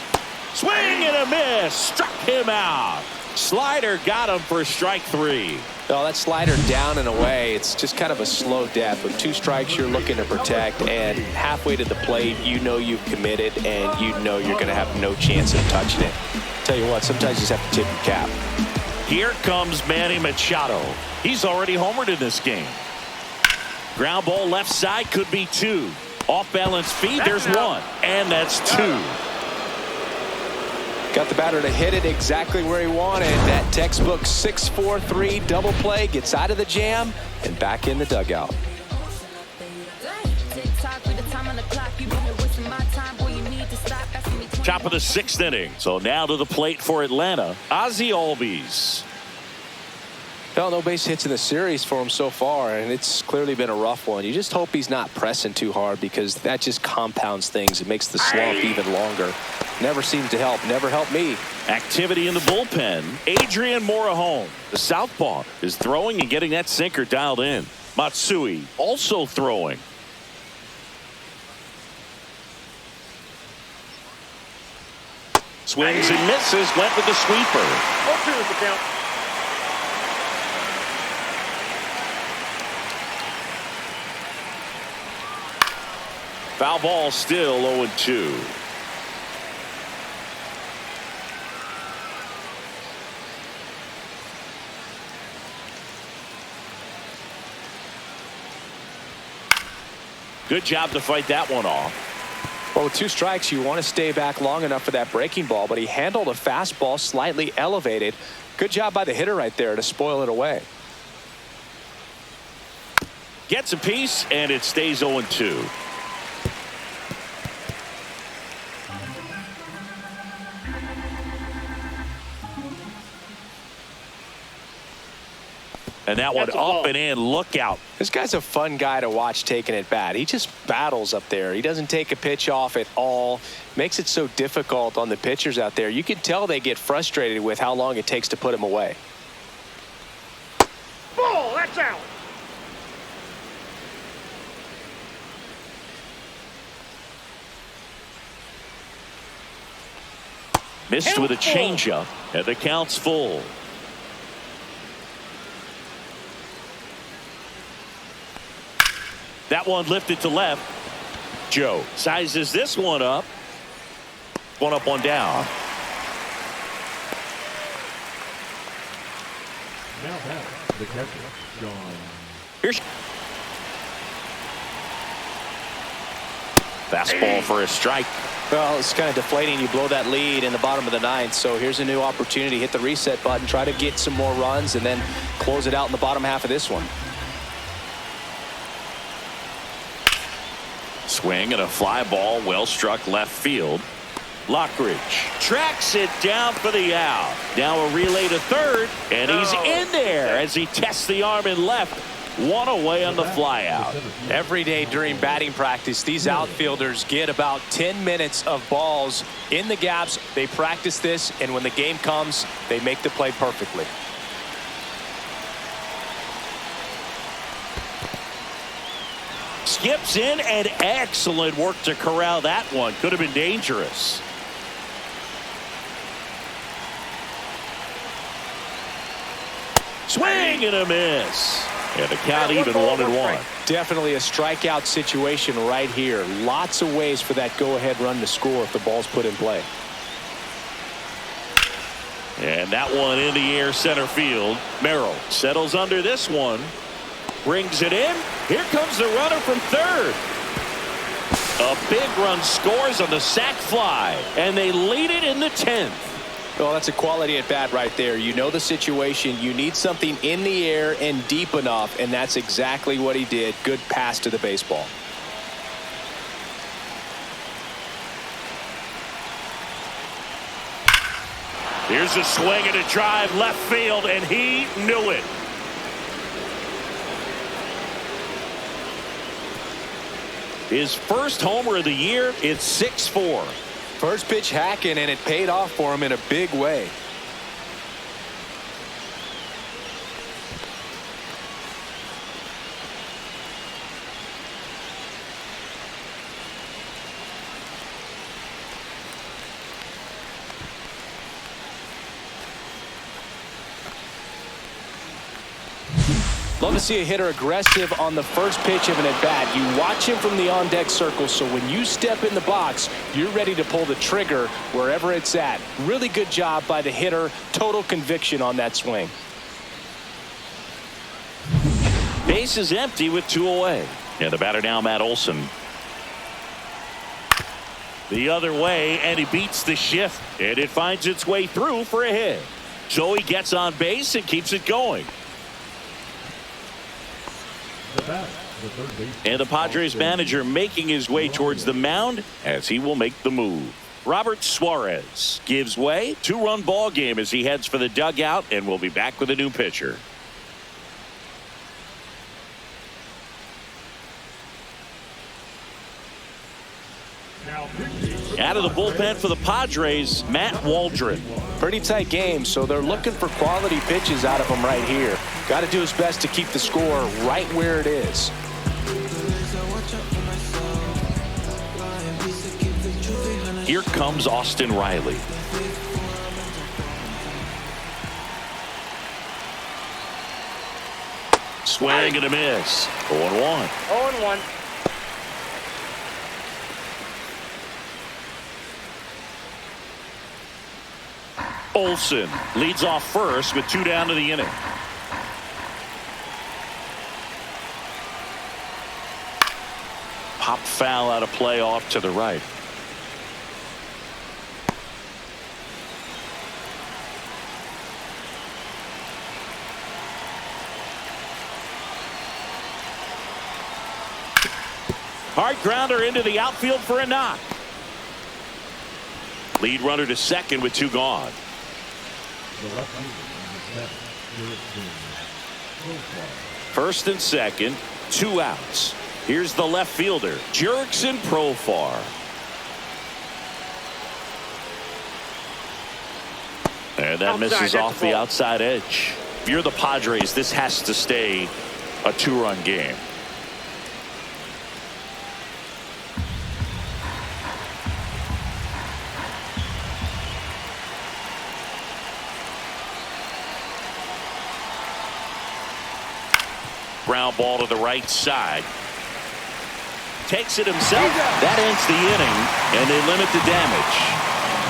Swing and a miss. Struck him out. Slider got him for strike 3. Oh, that slider down and away. It's just kind of a slow death. With 2 strikes, you're looking to protect, and halfway to the plate, you know you've committed, and you know you're going to have no chance of touching it. Tell you what, sometimes you just have to tip your cap. Here comes Manny Machado. He's already homered in this game. Ground ball left side, could be 2. Off balance feed, there's 1. And that's 2. Got the batter to hit it exactly where he wanted. That textbook 6-4-3 double play, gets out of the jam and back in the dugout. Top of the 6th inning. So now to the plate for Atlanta, Ozzie Albies. Well, no base hits in the series for him so far, and it's clearly been a rough one. You just hope he's not pressing too hard, because that just compounds things. It makes the slump even longer. Never seems to help. Never helped me. Activity in the bullpen. Adrian Morejon, the southpaw, is throwing and getting that sinker dialed in. Matsui also throwing. Swings and misses. Went with the sweeper. 0-2 is the count. Foul ball, still 0-2. Good job to fight that one off. Well, with 2 strikes, you want to stay back long enough for that breaking ball, but he handled a fastball slightly elevated. Good job by the hitter right there to spoil it away. Gets a piece, and it stays 0-2. And that one up and in. Look out. This guy's a fun guy to watch taking at bat. He just battles up there. He doesn't take a pitch off at all. Makes it so difficult on the pitchers out there. You can tell they get frustrated with how long it takes to put him away. Ball, that's out. Missed with a changeup, and the count's full. That one lifted to left. Joe sizes this one up. One up, one down. Now back, the catcher, John. Here's fastball for a strike. Well, it's kind of deflating. You blow that lead in the bottom of the 9th. So here's a new opportunity. Hit the reset button. Try to get some more runs and then close it out in the bottom half of this one. Swing and a fly ball, well struck left field. Lockridge tracks it down for the out. Now a relay to third, and he's in there as he tests the arm in left. One away on the fly out. Every day during batting practice, these outfielders get about 10 minutes of balls in the gaps. They practice this, and when the game comes, they make the play perfectly. Skips in, and excellent work to corral that one. Could have been dangerous. Swing and a miss. And the count even 1-1. Definitely a strikeout situation right here. Lots of ways for that go-ahead run to score if the ball's put in play. And that one in the air center field. Merrill settles under this one. Brings it in. Here comes the runner from third. A big run scores on the sac fly, and they lead it in the 10th. Well, that's a quality at bat right there. You know the situation. You need something in the air and deep enough, and that's exactly what he did. Good pass to the baseball. Here's a swing and a drive left field, and he knew it. His first homer of the year. It's 6-4. First pitch hacking, and it paid off for him in a big way. Love to see a hitter aggressive on the first pitch of an at-bat. You watch him from the on-deck circle, so when you step in the box, you're ready to pull the trigger wherever it's at. Really good job by the hitter. Total conviction on that swing. Base is empty with 2 away. And the batter now, Matt Olson. The other way, and he beats the shift, and it finds its way through for a hit. So he gets on base and keeps it going. And the Padres manager making his way towards the mound as he will make the move. Robert Suarez gives way. 2-run ball game as he heads for the dugout, and we'll be back with a new pitcher. Out of the bullpen for the Padres, Matt Waldron. Pretty tight game, so they're looking for quality pitches out of him right here. Got to do his best to keep the score right where it is. Here comes Austin Riley. Swing and a miss. 0-1. 0-1. Olson leads off first with 2 down to the inning. Pop foul out of play off to the right. Hard grounder into the outfield for a knock. Lead runner to second with 2 gone. The left fielder, number 7, First and second, 2 outs. Here's the left fielder, Jurickson Profar. And that misses off the outside edge. If you're the Padres, this has to stay a 2-run game. Ground ball to the right side. Takes it himself. That ends the inning, and they limit the damage.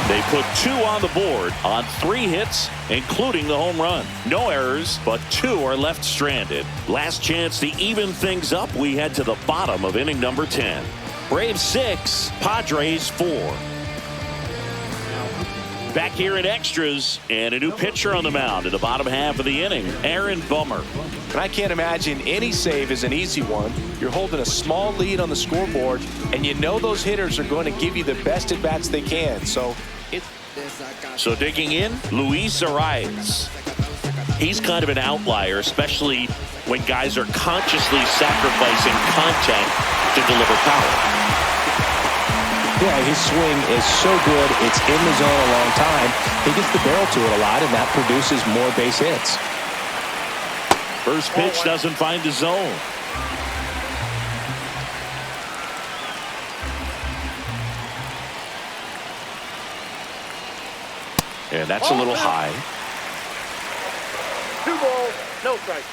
They put 2 on the board on 3 hits, including the home run. No errors, but 2 are left stranded. Last chance to even things up. We head to the bottom of inning number 10. Braves 6, Padres 4. Back here in extras, and a new pitcher on the mound in the bottom half of the inning, Aaron Bummer. And I can't imagine any save is an easy one. You're holding a small lead on the scoreboard, and you know those hitters are going to give you the best at-bats they can. So digging in, Luis Arias. He's kind of an outlier, especially when guys are consciously sacrificing contact to deliver power. yeah, his swing is so good. It's in the zone a long time. He gets the barrel to it a lot, and that produces more base hits. First pitch doesn't find the zone. And that's a little high. 2 balls, no strike.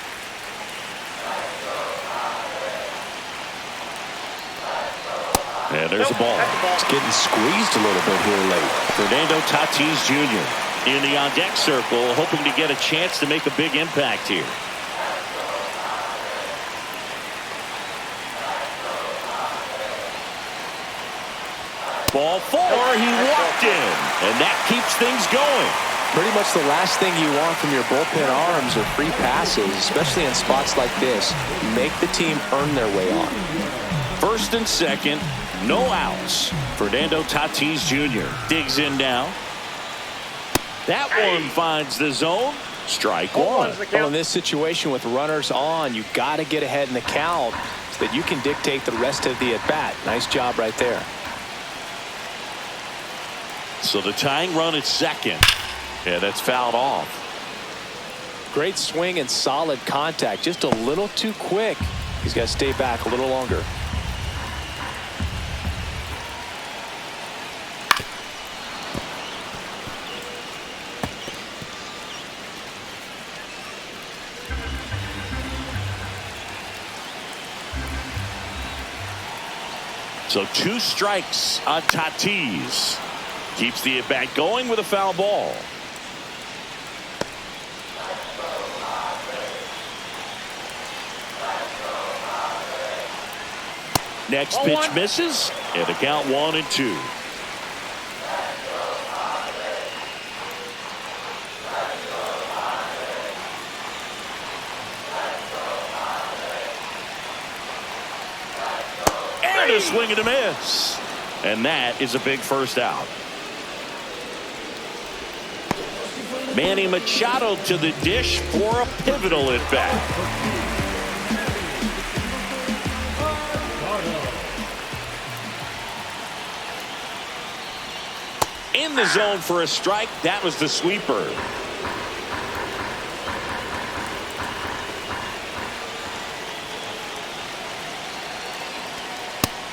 And there's a ball. It's getting squeezed a little bit here late. Reynaldo Lopez Jr. in the on-deck circle, hoping to get a chance to make a big impact here. Ball 4, he walked in, and that keeps things going. Pretty much the last thing you want from your bullpen arms are free passes, especially in spots like this. Make the team earn their way on. First and second, no outs. Reynaldo Lopez Jr. digs in now. That one finds the zone. Strike one. Well, in this situation with runners on, you got to get ahead in the count so that you can dictate the rest of the at-bat. Nice job right there. So the tying run at second. Yeah, that's fouled off. Great swing and solid contact. Just a little too quick. He's got to stay back a little longer. So 2 strikes on Tatis. Keeps the at-bat going with a foul ball. Next pitch misses, and the count 1-2. And a swing and a miss. And that is a big first out. Manny Machado to the dish for a pivotal at bat. In the zone for a strike. That was the sweeper.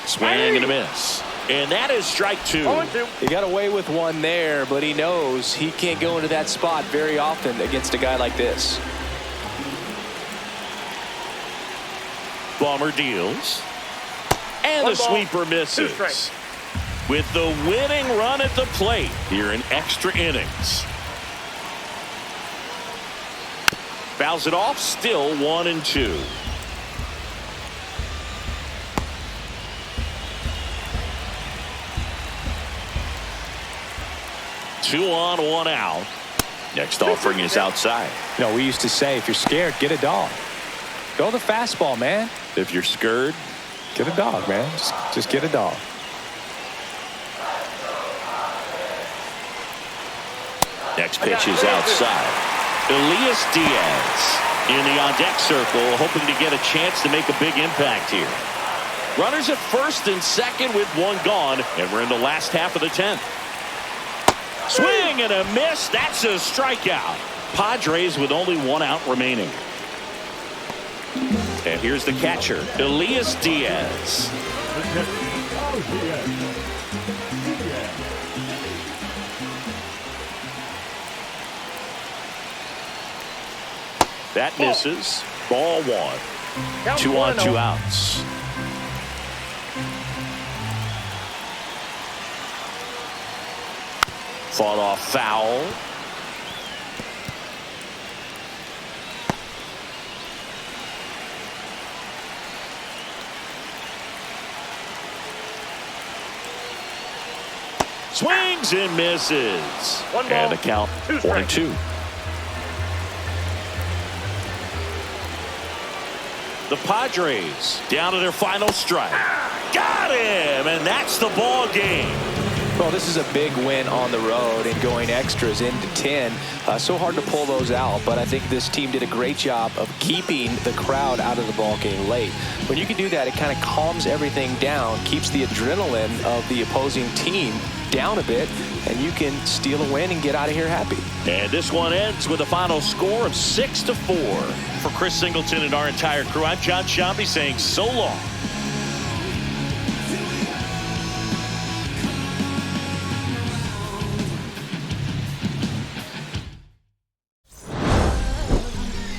Swing and a miss. And that is strike 2. He got away with one there, but he knows he can't go into that spot very often against a guy like this. Bummer deals. And the sweeper misses. With the winning run at the plate here in extra innings. Fouls it off, still 1-2. Two on, 1 out. Next offering is outside. You know, we used to say, if you're scared, get a dog. Go the fastball, man. If you're scared, Get a dog, man. Just get a dog. Next pitch is outside. Elias Diaz in the on-deck circle, hoping to get a chance to make a big impact here. Runners at first and second with one gone, and we're in the last half of the 10th. Swing and a miss. That's a strikeout. Padres with only one out remaining. And here's the catcher, Elias Diaz. That misses. Ball one. 2 on, 2 outs. Fought off foul. Swings and misses. And the count 1-2. The Padres down to their final strike. Got him, and that's the ball game. Well, this is a big win on the road and going extras into 10. So hard to pull those out, but I think this team did a great job of keeping the crowd out of the ball game late. When you can do that, it kind of calms everything down, keeps the adrenaline of the opposing team down a bit, and you can steal a win and get out of here happy. And this one ends with a final score of 6-4. For Chris Singleton and our entire crew, I'm John Shambi saying so long.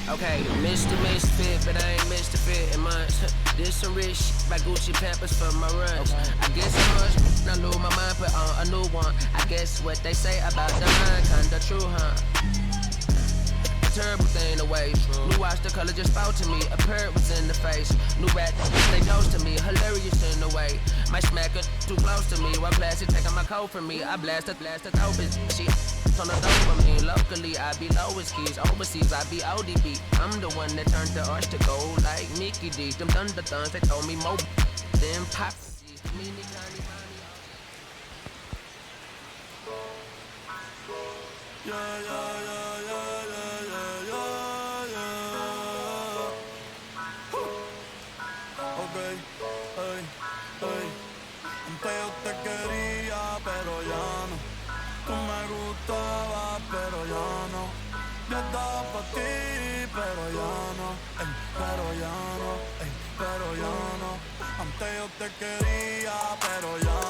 Okay, Mr. Misfit, but I ain't Mr. Fit in months. This some rich shit by Gucci Pampers for my runs. I guess I must not lose my mind, put on a new one. I guess what they say about the mind, kinda true, huh? Terrible thing to waste. New watch, the color just spoke to me. A parrot was in the face. New rat, they dose to me. Hilarious in the way. My smacker too close to me. While plastic taking my coat from me. I blast a dope is shit. On the dope for me. Locally, I be lowest keys. Overseas, I be ODB. I'm the one that turned the arch to gold like Mickey D. Them thunder thuns, they told me more than pop. Antes yo te quería, pero ya no. Tú me gustabas, pero ya no. Yo estaba para ti, pero ya no. Pero ya no, pero ya no. Antes yo te quería, pero ya no.